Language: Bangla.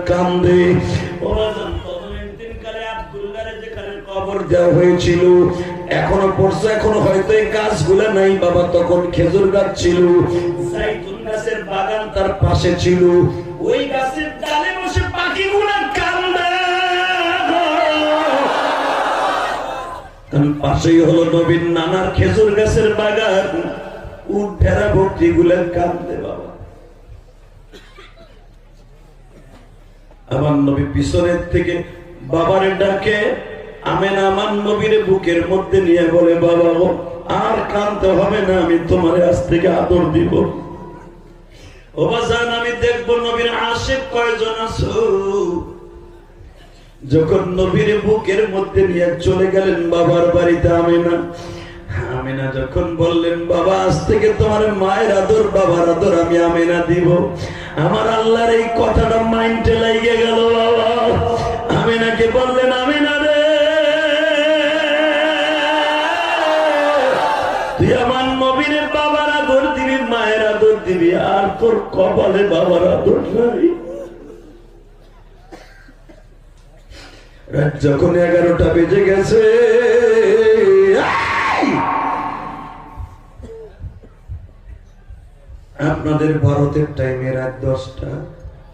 কান্দে। তদনীন্তনকালে আব্দুল্লাহর যেখানে কবর দেওয়া হয়েছিল এখনো পড়ছে, এখনো হয়তো এই গাছগুলা নাই বাবা। তখন খেজুর গাছ ছিল, জাইতুন গাছের বাগান তার পাশে ছিল। ওই গাছের ডালে বসে পাখিগুলা কান্দে, কারণ পাশেই হলো নবীর নানার খেজুর গাছের বাগান। উট ভেড়া ভক্তি গুলা কান্দে বাবা। আমার নবী পিছনের থেকে বাবারে ডাকে, আমেনা আমার নবীর বুকের মধ্যে নিয়ে বলে, বাবা গো আর কাঁদতে হবে না, আমি তোমার আজ থেকে আদর দিব। ও বাজান, আমি দেখবো নবীর আশিক কয়জন আছো। যখন নবীর বুকের মধ্যে নিয়ে চলে গেলেন বাবার বাড়িতে আমেনা, আমেনা যখন বললেন, বাবা আজ থেকে তোমার মায়ের আদর বাবার আদর আমি আমেনা দিব। আমার আল্লাহর এই কথাটা মাইন্ডে লাগিয়ে গেল বাবা। আমেনাকে বললেন, আমেনা রে, তুই আমার নবীর বাবার আদর দিবি, মায়ের আদর দিবি, আর তোর কপালে বাবার আদর নাই। রাত যখন 11টা বেজে গেছে, আপনাদের ভারতের টাইমে রাত 10টা।